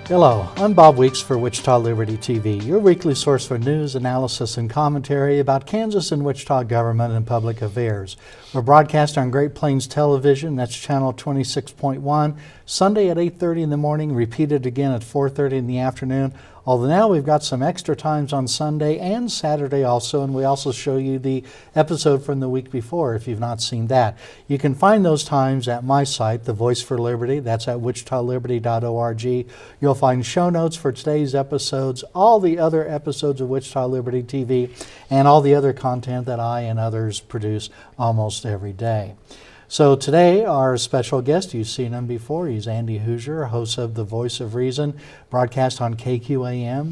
Hello, I'm Bob Weeks for Wichita Liberty TV, your weekly source for news, analysis, and commentary about Kansas and Wichita government and public affairs. We're broadcast on Great Plains Television, that's channel 26.1, Sunday at 8:30 in the morning, repeated again at 4:30 in the afternoon. Although now we've got some extra times on Sunday and Saturday also, and we also show you the episode from the week before if you've not seen that. You can find those times at my site, The Voice for Liberty. That's at wichitaliberty.org. You'll find show notes for today's episodes, all the other episodes of Wichita Liberty TV, and all the other content that I and others produce almost every day. So today, our special guest, you've seen him before, he's Andy Hooser, host of The Voice of Reason, broadcast on KQAM,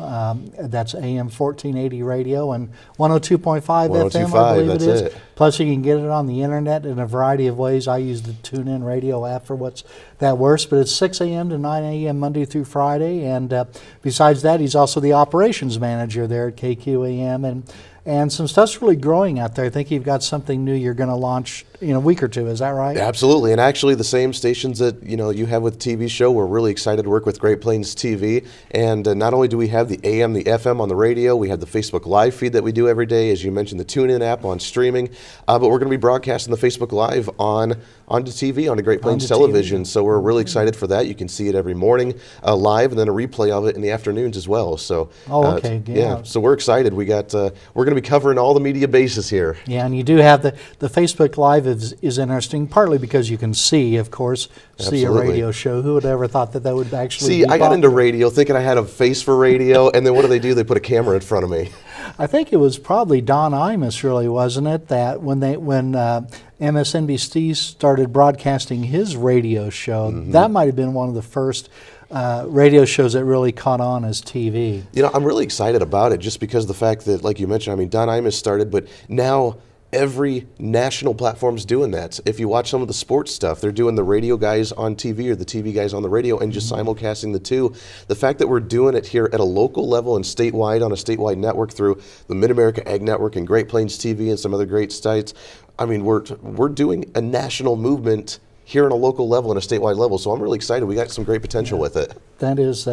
that's AM 1480 radio and 102.5 FM, I believe it is. Plus you can get it on the internet in a variety of ways. I use the TuneIn radio app for what's that works, but it's 6 a.m. to 9 a.m. Monday through Friday, and besides that, he's also the operations manager there at KQAM, and some stuff's really growing out there. I think you've got something new you're going to launch in a week or two. Is that right? Absolutely, and actually the same stations that you have with TV show. We're really excited to work with Great Plains TV, and not only do we have the AM, the FM on the radio, we have the Facebook Live feed that we do every day, as you mentioned, the TuneIn app on streaming, but we're going to be broadcasting the Facebook Live onto TV, onto Great Plains Television. So we're really excited for that. You can see it every morning live, and then a replay of it in the afternoons as well. So okay, yeah. So we're excited. We're going to be covering all the media bases here. Yeah, and you do have the Facebook Live is interesting, partly because you can see, of course, see a radio show. Who would ever thought that would actually be I got into radio thinking I had a face for radio, and then what do? They put a camera in front of me. I think it was probably Don Imus, really, wasn't it, that when MSNBC started broadcasting his radio show, that might have been one of the first radio shows that really caught on as TV. I'm really excited about it just because of the fact that, like you mentioned, Don Imus started, but now every national platform's doing that. If you watch some of the sports stuff, they're doing the radio guys on TV or the TV guys on the radio and just simulcasting the two. The fact that we're doing it here at a local level and statewide on a statewide network through the Mid-America Ag Network and Great Plains TV and some other great sites, we're doing a national movement here on a local level and a statewide level. So I'm really excited. We got some great potential with it. That is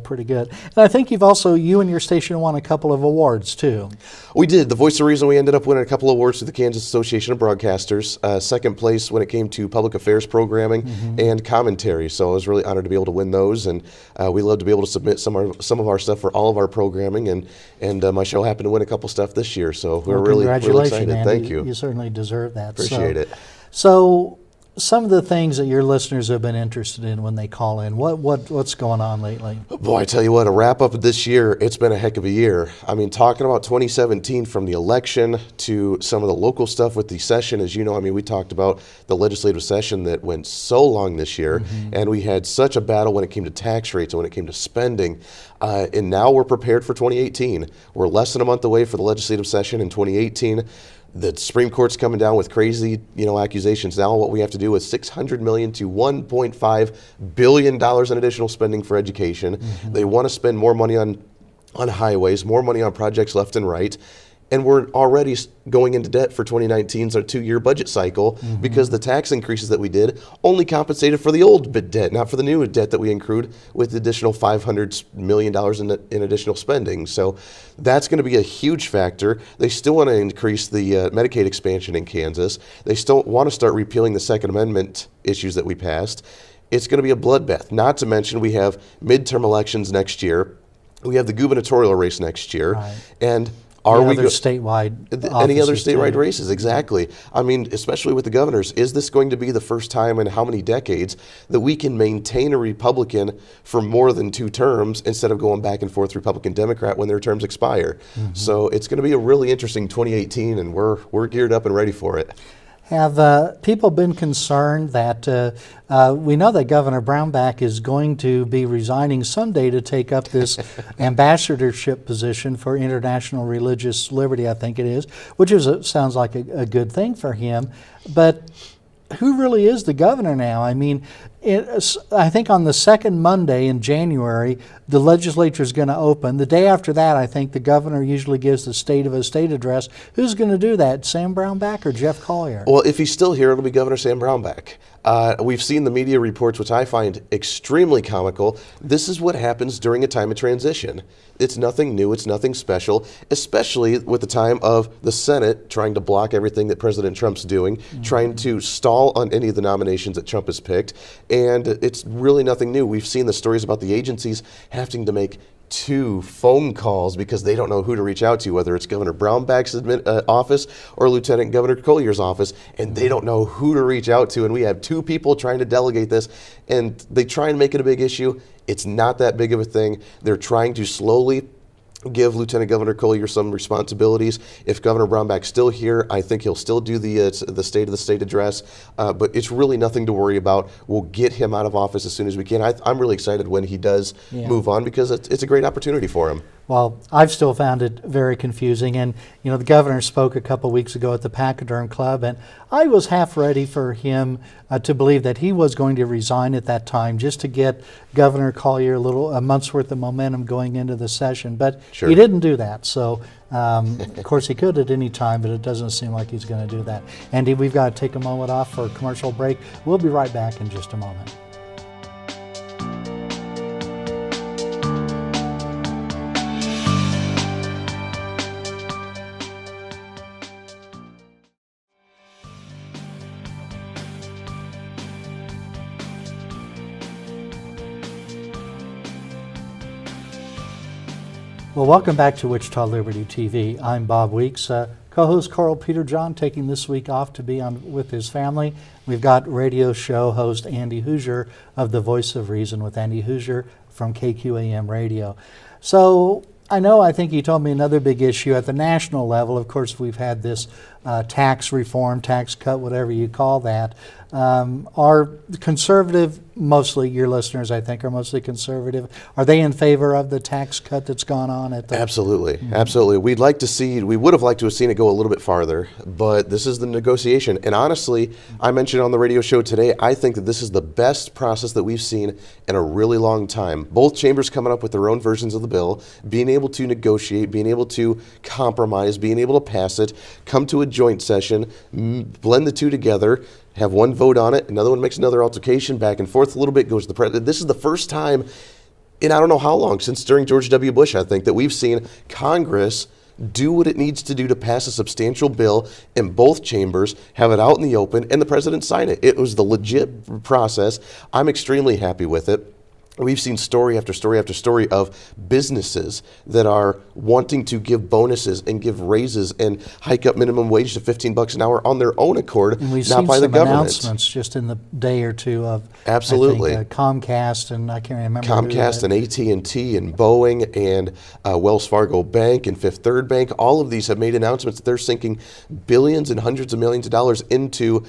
pretty good. And I think you and your station won a couple of awards too. We did. The Voice of Reason, we ended up winning a couple of awards through the Kansas Association of Broadcasters. Second place when it came to public affairs programming and commentary. So I was really honored to be able to win those, and we love to be able to submit some of our stuff for all of our programming. And my show happened to win a couple stuff this year. So we're really excited. Andy. Thank you. You certainly deserve that. Appreciate it. So some of the things that your listeners have been interested in when they call in, what's going on lately? Boy, I tell you what, a wrap up of this year, it's been a heck of a year. Talking about 2017, from the election to some of the local stuff with the session, as you know, we talked about the legislative session that went so long this year, and we had such a battle when it came to tax rates and when it came to spending, and now we're prepared for 2018. We're less than a month away for the legislative session in 2018. The Supreme Court's coming down with crazy, accusations. Now what we have to do is $600 million to $1.5 billion in additional spending for education. They want to spend more money on highways, more money on projects left and right. And we're already going into debt for 2019's our 2-year budget cycle because the tax increases that we did only compensated for the old debt, not for the new debt that we accrued with the additional $500 million in additional spending. So that's going to be a huge factor. They still want to increase the Medicaid expansion in Kansas. They still want to start repealing the Second Amendment issues that we passed. It's going to be a bloodbath. Not to mention we have midterm elections next year. We have the gubernatorial race next year. And any other statewide races, exactly. Especially with the governors, is this going to be the first time in how many decades that we can maintain a Republican for more than 2 terms instead of going back and forth Republican-Democrat when their terms expire? So it's going to be a really interesting 2018, and we're geared up and ready for it. Have people been concerned that we know that Governor Brownback is going to be resigning someday to take up this ambassadorship position for international religious liberty, I think it is, which sounds like a good thing for him. But who really is the governor now? I think on the second Monday in January, the legislature is going to open. The day after that, I think the governor usually gives the State of a State address. Who's going to do that, Sam Brownback or Jeff Collier? Well, if he's still here, it'll be Governor Sam Brownback. We've seen the media reports, which I find extremely comical. This is what happens during a time of transition. It's nothing new. It's nothing special, especially with the time of the Senate trying to block everything that President Trump's doing, trying to stall on any of the nominations that Trump has picked. And it's really nothing new. We've seen the stories about the agencies having to make 2 phone calls because they don't know who to reach out to, whether it's Governor Brownback's office or Lieutenant Governor Collier's office, and they don't know who to reach out to. And we have 2 people trying to delegate this, and they try and make it a big issue. It's not that big of a thing. They're trying to slowly give Lieutenant Governor Collier some responsibilities. If Governor Brownback's still here, I think he'll still do the State of the State address, but it's really nothing to worry about. We'll get him out of office as soon as we can. I'm really excited when he does move on because it's a great opportunity for him. Well, I've still found it very confusing. And, the governor spoke a couple weeks ago at the Pachyderm Club, and I was half ready for him to believe that he was going to resign at that time just to get Governor Collier a month's worth of momentum going into the session. But he didn't do that. So, of course, he could at any time, but it doesn't seem like he's going to do that. Andy, we've got to take a moment off for a commercial break. We'll be right back in just a moment. Well, welcome back to Wichita Liberty TV. I'm Bob Weeks. Co-host Carl Peter John taking this week off to be on with his family. We've got radio show host Andy Hooser of The Voice of Reason with Andy Hooser from KQAM Radio. So I think you told me another big issue at the national level. Of course, we've had this tax reform, tax cut, whatever you call that. Are conservative, mostly your listeners, I think, are mostly conservative. Are they in favor of the tax cut that's gone on at the? Absolutely, absolutely. We would have liked to have seen it go a little bit farther, but this is the negotiation. And honestly, I mentioned on the radio show today, I think that this is the best process that we've seen in a really long time. Both chambers coming up with their own versions of the bill, being able to negotiate, being able to compromise, being able to pass it, come to a joint session, blend the 2 together, have one vote on it, another one makes another altercation, back and forth a little bit, goes to the president. This is the first time in I don't know how long, since during George W. Bush, I think, that we've seen Congress do what it needs to do to pass a substantial bill in both chambers, have it out in the open, and the president sign it. It was the legit process. I'm extremely happy with it. We've seen story after story after story of businesses that are wanting to give bonuses and give raises and hike up minimum wage to $15 an hour on their own accord, and we've not seen by the some government. Announcements just in the day or two of Absolutely. I think, Comcast and I can't remember Comcast and AT&T and Boeing and Wells Fargo Bank and Fifth Third Bank. All of these have made announcements that they're sinking billions and hundreds of millions of dollars into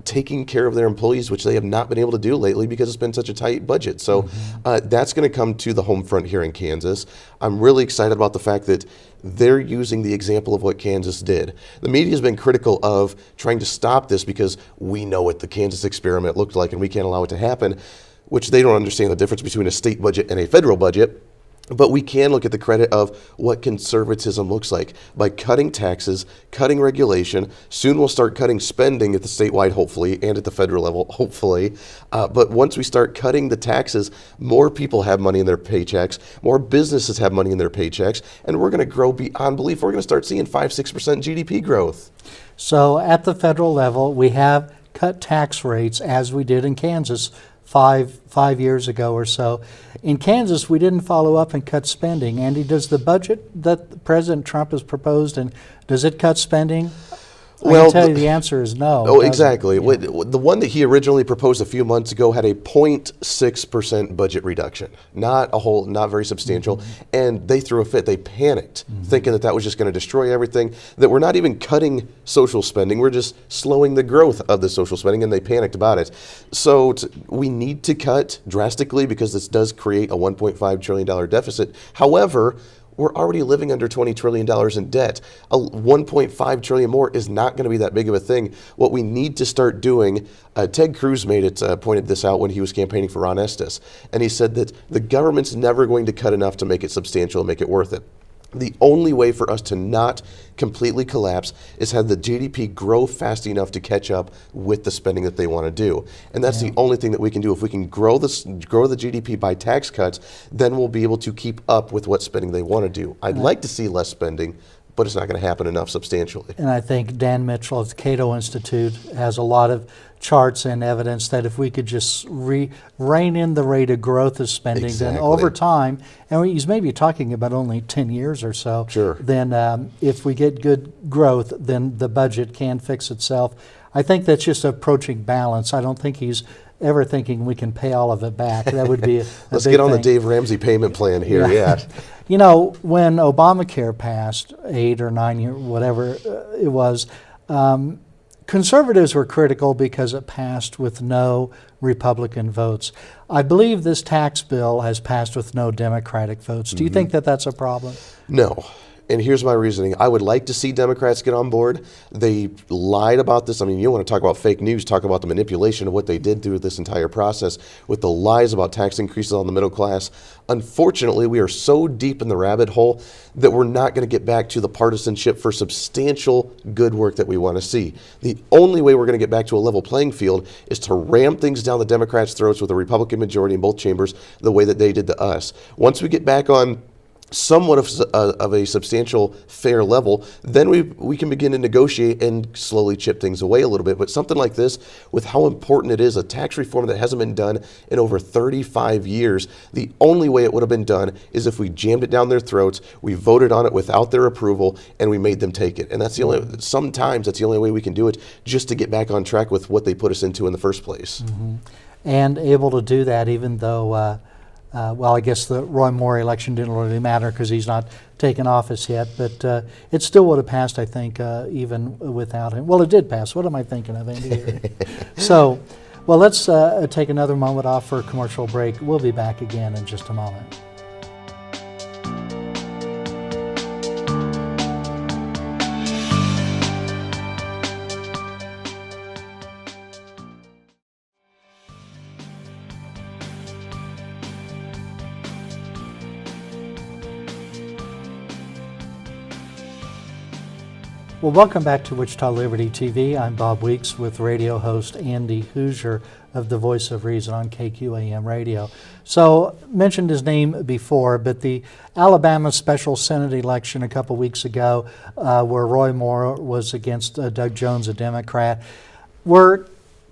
taking care of their employees, which they have not been able to do lately because it's been such a tight budget. So that's going to come to the home front here in Kansas. I'm really excited about the fact that they're using the example of what Kansas did. The media has been critical of trying to stop this because we know what the Kansas experiment looked like and we can't allow it to happen, which they don't understand the difference between a state budget and a federal budget. But we can look at the credit of what conservatism looks like by cutting taxes, cutting regulation. Soon we'll start cutting spending at the statewide, hopefully, and at the federal level, hopefully. But once we start cutting the taxes, more people have money in their paychecks, more businesses have money in their paychecks, and we're going to grow beyond belief. We're going to start seeing 5-6% GDP growth. So at the federal level, we have cut tax rates as we did in Kansas five years ago or so. In Kansas, we didn't follow up and cut spending. Andy, does the budget that President Trump has proposed, and does it cut spending? I can tell you the answer is no. Oh, exactly. Yeah. The one that he originally proposed a few months ago had a 0.6% budget reduction. Not very substantial. Mm-hmm. And they threw a fit. They panicked, thinking that was just going to destroy everything, that we're not even cutting social spending. We're just slowing the growth of the social spending, and they panicked about it. So we need to cut drastically because this does create a $1.5 trillion deficit. However, We're already living under $20 trillion in debt. A $1.5 trillion more is not going to be that big of a thing. What we need to start doing, Ted Cruz pointed this out when he was campaigning for Ron Estes, and he said that the government's never going to cut enough to make it substantial and make it worth it. The only way for us to not completely collapse is have the GDP grow fast enough to catch up with the spending that they want to do. And that's the only thing that we can do. If we can grow the GDP by tax cuts, then we'll be able to keep up with what spending they want to do. I'd like to see less spending, but it's not going to happen enough substantially. And I think Dan Mitchell of the Cato Institute has a lot of charts and evidence that if we could just rein in the rate of growth of spending, then over time, and he's maybe talking about only 10 years or so, then if we get good growth, then the budget can fix itself. I think that's just approaching balance. I don't think he's ever thinking we can pay all of it back. That would be a Let's big get on thing. the Dave Ramsey payment plan here, yeah. You know, when Obamacare passed, 8 or 9 years, whatever it was, conservatives were critical because it passed with no Republican votes. I believe this tax bill has passed with no Democratic votes. Do you think that that's a problem? No. And here's my reasoning. I would like to see Democrats get on board. They lied about this. I mean, you want to talk about fake news, talk about the manipulation of what they did through this entire process with the lies about tax increases on the middle class. Unfortunately, we are so deep in the rabbit hole that we're not going to get back to the partisanship for substantial good work that we want to see. The only way we're going to get back to a level playing field is to ram things down the Democrats' throats with a Republican majority in both chambers the way that they did to us. Once we get back on somewhat of a substantial fair level, then we can begin to negotiate and slowly chip things away a little bit. But something like this, with how important it is, a tax reform that hasn't been done in over 35 years, the only way it would have been done is if we jammed it down their throats, we voted on it without their approval, and we made them take it. And that's the only, sometimes that's the only way we can do it, just to get back on track with what they put us into in the first place. And able to do that even though well, I guess the Roy Moore election didn't really matter because he's not taken office yet, but it still would have passed, I think, even without him. Well, it did pass. What am I thinking of, Andy? So, well, let's take another moment off for a commercial break. We'll be back again in just a moment. Well, welcome back to Wichita Liberty TV. I'm Bob Weeks with radio host Andy Hooser of the Voice of Reason on KQAM Radio. So, mentioned his name before, but the Alabama special Senate election a couple weeks ago where Roy Moore was against Doug Jones, a Democrat, were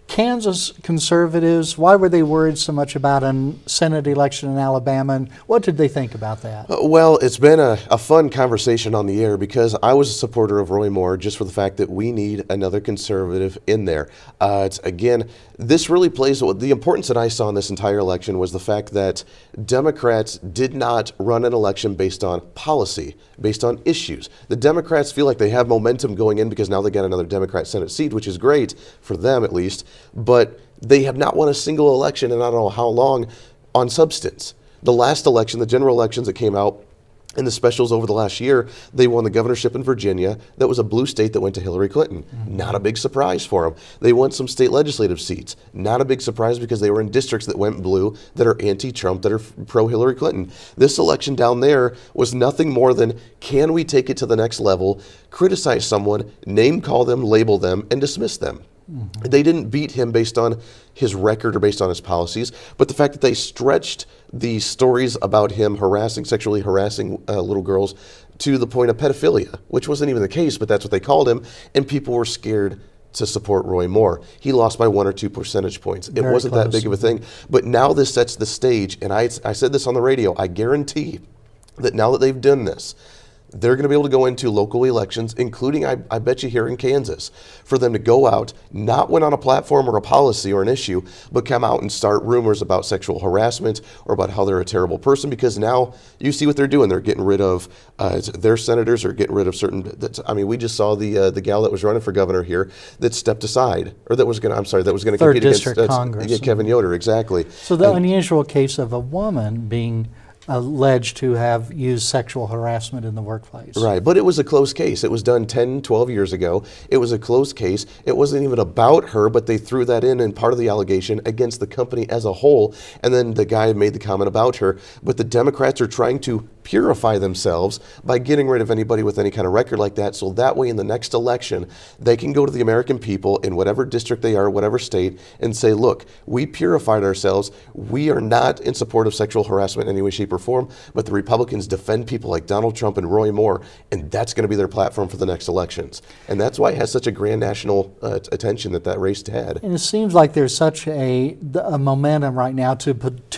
Kansas conservatives, why were they worried so much about a Senate election in Alabama, and what did they think about that? Well, it's been a fun conversation on the air because I was a supporter of Roy Moore just for the fact that we need another conservative in there. Again, this really plays, the importance that I saw in this entire election was the fact that Democrats did not run an election based on policy, based on issues. The Democrats feel like they have momentum going in because now they got another Democrat Senate seat, which is great for them at least, but they have not won a single election in I don't know how long on substance. The last election, the general elections that came out in the specials over the last year, they won the governorship in Virginia. That was a blue state that went to Hillary Clinton. Not a big surprise for them. They won some state legislative seats. Not a big surprise because they were in districts that went blue, that are anti-Trump, that are pro-Hillary Clinton. This election down there was nothing more than, can we take it to the next level, criticize someone, name call them, label them, and dismiss them. They didn't beat him based on his record or based on his policies, but the fact that they stretched the stories about him sexually harassing little girls to the point of pedophilia, which wasn't even the case, but that's what they called him, and people were scared to support Roy Moore. He lost by 1 or 2 percentage points. It wasn't that big of a thing, but now this sets the stage, and I said this on the radio, I guarantee that now that they've done this, they're going to be able to go into local elections, including, I bet you here in Kansas, for them to go out, not win on a platform or a policy or an issue, but come out and start rumors about sexual harassment or about how they're a terrible person, because now you see what they're doing. They're getting rid of, their senators are getting rid of certain, we just saw the gal that was running for governor here that stepped aside, or that was going to compete District against Congress. Kevin Yoder, exactly. So the unusual case of a woman being alleged to have used sexual harassment in the workplace. Right, but it was a close case. It was done 10, 12 years ago. It was a close case. It wasn't even about her, but they threw that in part of the allegation against the company as a whole, and then the guy made the comment about her. But the Democrats are trying to purify themselves by getting rid of anybody with any kind of record like that, so that way in the next election, they can go to the American people in whatever district they are, whatever state, and say, look, we purified ourselves. We are not in support of sexual harassment in any way, shape, or form, but the Republicans defend people like Donald Trump and Roy Moore, and that's going to be their platform for the next elections. And that's why it has such a grand national attention that race had. And it seems like there's such a momentum right now to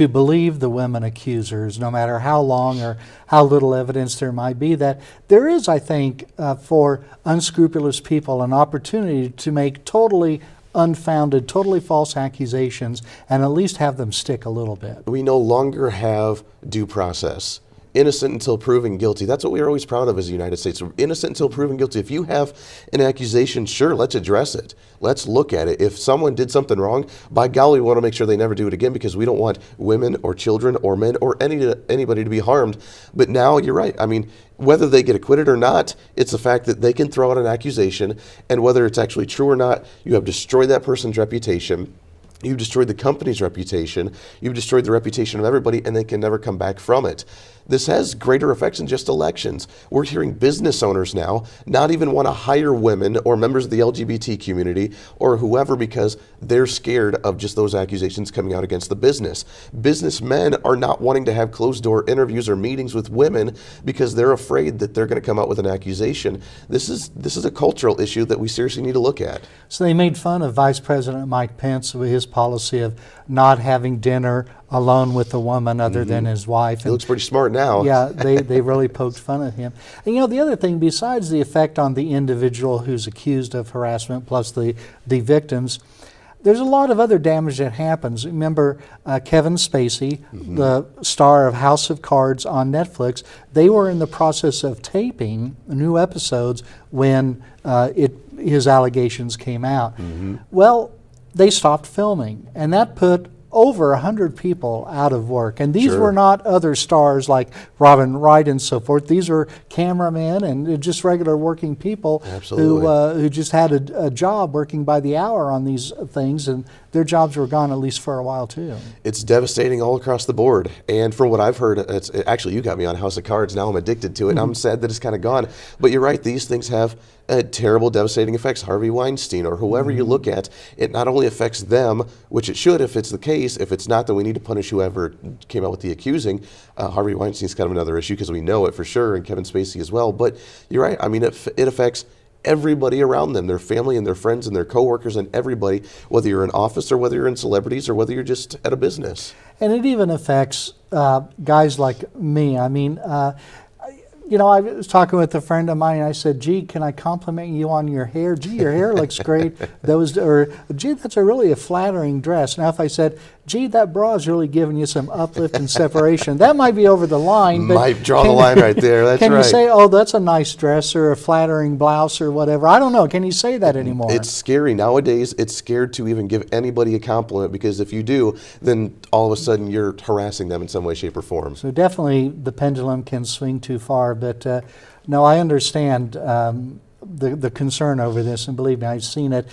believe the women accusers, no matter how long or how little evidence there might be, that there is, I think, for unscrupulous people an opportunity to make totally unfounded, totally false accusations and at least have them stick a little bit. We no longer have due process. Innocent until proven guilty. That's what we're always proud of as the United States. We're innocent until proven guilty. If you have an accusation, sure, let's address it. Let's look at it. If someone did something wrong, by golly, we want to make sure they never do it again, because we don't want women or children or men or anybody to be harmed. But now you're right. I mean, whether they get acquitted or not, it's the fact that they can throw out an accusation, and whether it's actually true or not, you have destroyed that person's reputation. You've destroyed the company's reputation. You've destroyed the reputation of everybody, and they can never come back from it. This has greater effects than just elections. We're hearing business owners now not even want to hire women or members of the LGBT community or whoever, because they're scared of just those accusations coming out against the business. Businessmen are not wanting to have closed-door interviews or meetings with women because they're afraid that they're going to come out with an accusation. This is a cultural issue that we seriously need to look at. So they made fun of Vice President Mike Pence with his policy of not having dinner alone with a woman other than his wife. He looks pretty smart now. Yeah, they really poked fun at him. And you know, the other thing, besides the effect on the individual who's accused of harassment plus the victims, there's a lot of other damage that happens. Remember Kevin Spacey, the star of House of Cards on Netflix, they were in the process of taping new episodes when his allegations came out. Well, they stopped filming, and that put over 100 people out of work. And these were not other stars like Robin Wright and so forth. These are cameramen and just regular working people who just had a job working by the hour on these things, and their jobs were gone at least for a while too. It's devastating all across the board. And from what I've heard, actually you got me on House of Cards. Now I'm addicted to it. I'm sad that it's kind of gone. But you're right, these things have terrible, devastating effects. Harvey Weinstein or whoever you look at, it not only affects them, which it should if it's the case. If it's not, then we need to punish whoever came out with the accusing. Harvey Weinstein's kind of another issue because we know it for sure, and Kevin Spacey as well. But you're right. I mean, it affects everybody around them, their family and their friends and their coworkers and everybody, whether you're in office or whether you're in celebrities or whether you're just at a business. And it even affects guys like me. I mean, you know, I was talking with a friend of mine, and I said, gee, can I compliment you on your hair? Gee, your hair looks great. Or, gee, that's really a flattering dress. Now, if I said, gee, that bra is really giving you some uplift and separation, that might be over the line. But might draw the line right there, that's right. Can you say, oh, that's a nice dress or a flattering blouse or whatever? I don't know. Can you say that anymore? It's scary. Nowadays, it's scared to even give anybody a compliment, because if you do, then all of a sudden you're harassing them in some way, shape, or form. So definitely the pendulum can swing too far. But no, I understand the concern over this, and believe me, I've seen it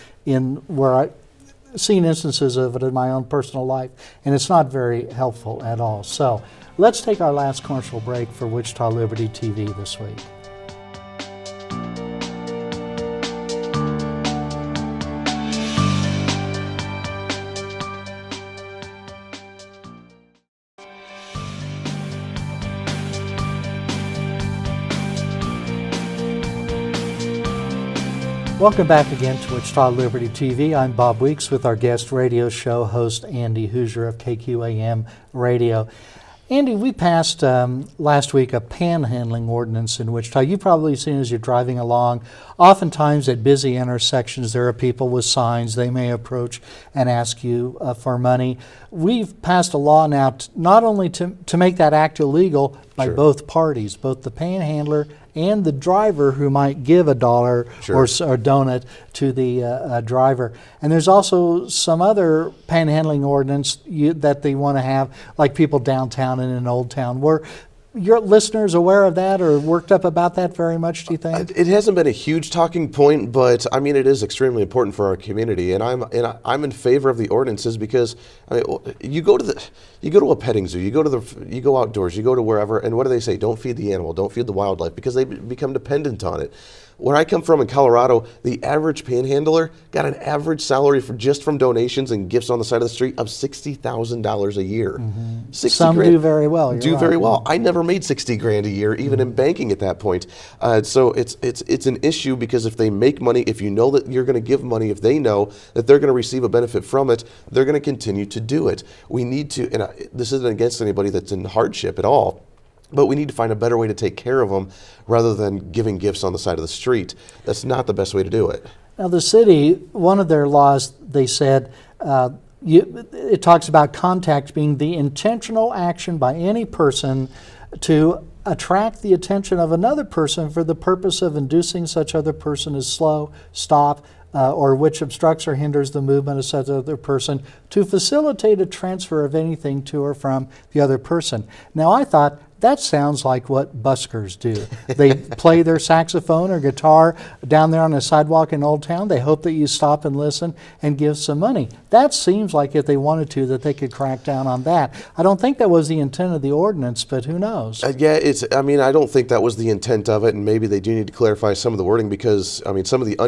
seen instances of it in my own personal life, and it's not very helpful at all. So let's take our last commercial break for Wichita Liberty TV this week. Welcome back again to Wichita Liberty TV. I'm Bob Weeks with our guest radio show host Andy Hooser of KQAM Radio. Andy, we passed last week a panhandling ordinance in Wichita. You've probably seen as you're driving along. Oftentimes at busy intersections there are people with signs. They may approach and ask you for money. We've passed a law now not only to make that act illegal by both parties, both the panhandler and the driver who might give $1 Sure. or donut to the driver. And there's also some other panhandling ordinance that they want to have, like people downtown and in Old Town. Were your listeners aware of that or worked up about that very much, do you think? It hasn't been a huge talking point, but I mean, it is extremely important for our community, and I'm in favor of the ordinances because I mean, you go to a petting zoo, you go outdoors, you go to wherever, and what do they say? Don't feed the animal, don't feed the wildlife, because they become dependent on it. Where I come from in Colorado, the average panhandler got an average salary just from donations and gifts on the side of the street of $60,000 a year. Mm-hmm. 60 Some grand. do very well. Do right. very well. I never made 60 grand a year, even in banking at that point. So it's an issue because if they make money, if you know that you're going to give money, if they know that they're going to receive a benefit from it, they're going to continue to do it. We need to, and this isn't against anybody that's in hardship at all, but we need to find a better way to take care of them rather than giving gifts on the side of the street. That's not the best way to do it. Now, the city, one of their laws, they said, it talks about contact being the intentional action by any person to attract the attention of another person for the purpose of inducing such other person as slow, stop, or which obstructs or hinders the movement of such other person to facilitate a transfer of anything to or from the other person. Now, I thought, that sounds like what buskers do. They play their saxophone or guitar down there on the sidewalk in Old Town. They hope that you stop and listen and give some money. That seems like if they wanted to, that they could crack down on that. I don't think that was the intent of the ordinance, but who knows? Yeah, I mean, I don't think that was the intent of it, and maybe they do need to clarify some of the wording because, I mean, some of the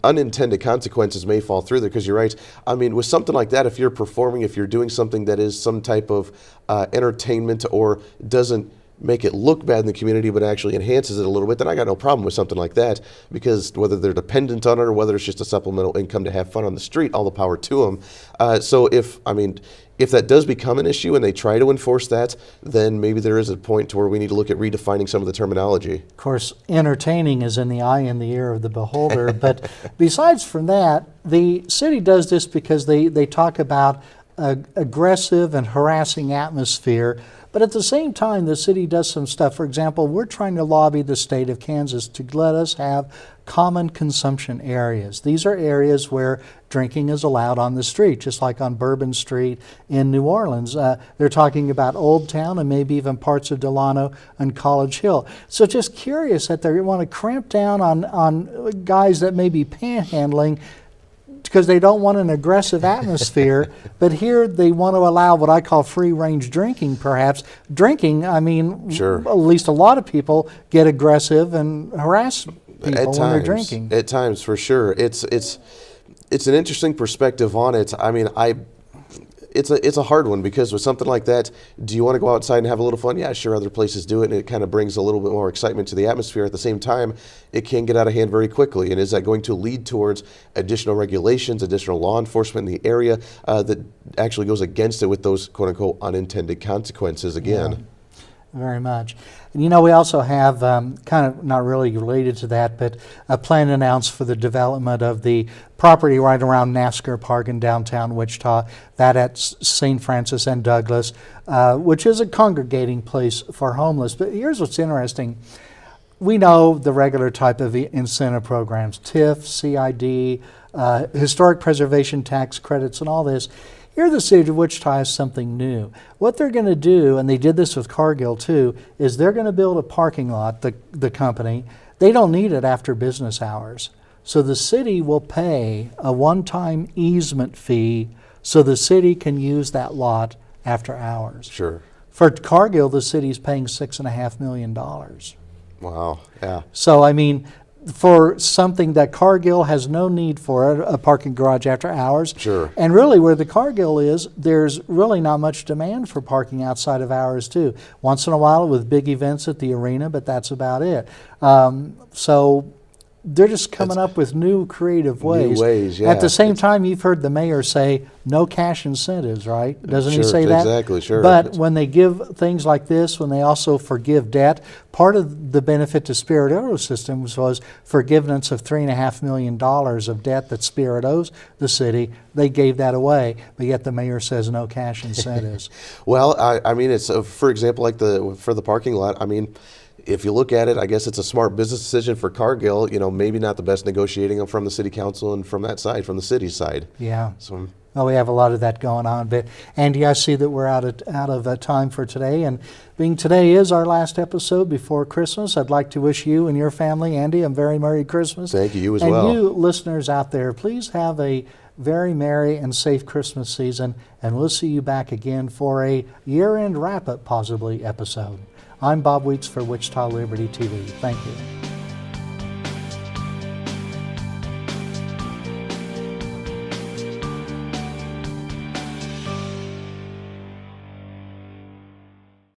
unintended consequences may fall through there because you're right. I mean, with something like that, if you're performing, if you're doing something that is some type of entertainment or doesn't make it look bad in the community but actually enhances it a little bit, then I got no problem with something like that because whether they're dependent on it or whether it's just a supplemental income to have fun on the street, all the power to them. So if that does become an issue and they try to enforce that, then maybe there is a point to where we need to look at redefining some of the terminology. Of course, entertaining is in the eye and the ear of the beholder, but besides from that, the city does this because they talk about aggressive and harassing atmosphere. But at the same time, the city does some stuff. For example, we're trying to lobby the state of Kansas to let us have common consumption areas. These are areas where drinking is allowed on the street, just like on Bourbon Street in New Orleans. They're talking about Old Town and maybe even parts of Delano and College Hill. So just curious that they want to cramp down on guys that may be panhandling because they don't want an aggressive atmosphere, but here they want to allow what I call free-range drinking, perhaps. Drinking, I mean, Sure. At least a lot of people get aggressive and harass people At when times, they're drinking. At times, for sure. It's an interesting perspective on it. I mean, it's a hard one because with something like that, do you want to go outside and have a little fun? Yeah, sure, other places do it, and it kind of brings a little bit more excitement to the atmosphere. At the same time, it can get out of hand very quickly, and is that going to lead towards additional regulations, additional law enforcement in the area that actually goes against it with those quote-unquote unintended consequences again? Yeah. Very much. And you know, we also have, kind of not really related to that, but a plan announced for the development of the property right around NASCAR Park in downtown Wichita, that at St. Francis and Douglas, which is a congregating place for homeless. But here's what's interesting. We know the regular type of incentive programs, TIF, CID, historic preservation tax credits, and all this. Here the city of Wichita has something new. What they're going to do, and they did this with Cargill too, is they're going to build a parking lot, the company. They don't need it after business hours. So the city will pay a one-time easement fee so the city can use that lot after hours. Sure. For Cargill, the city's paying $6.5 million. Wow. Yeah. So, I mean, for something that Cargill has no need for, a parking garage after hours. Sure. And really where the Cargill is, there's really not much demand for parking outside of hours too. Once in a while with big events at the arena, but that's about it. So they're just coming up with new creative ways. New ways, yeah. At the same time, you've heard the mayor say no cash incentives, right? Doesn't he Sure, say that? exactly, sure. But when they give things like this, when they also forgive debt, part of the benefit to Spirit Aerosystems was forgiveness of $3.5 million of debt that Spirit owes the city. They gave that away, but yet the mayor says no cash incentives. Well, I mean, it's for example, like for the parking lot. I mean, if you look at it, I guess it's a smart business decision for Cargill. You know, maybe not the best negotiating from the city council and from that side, from the city side. Yeah. So. Well, we have a lot of that going on. But Andy, I see that we're out of time for today. And being today is our last episode before Christmas, I'd like to wish you and your family, Andy, a very Merry Christmas. Thank you. You as and well. And you listeners out there, please have a very merry and safe Christmas season. And we'll see you back again for a year-end wrap-up, possibly, episode. I'm Bob Weeks for Wichita Liberty TV. Thank you.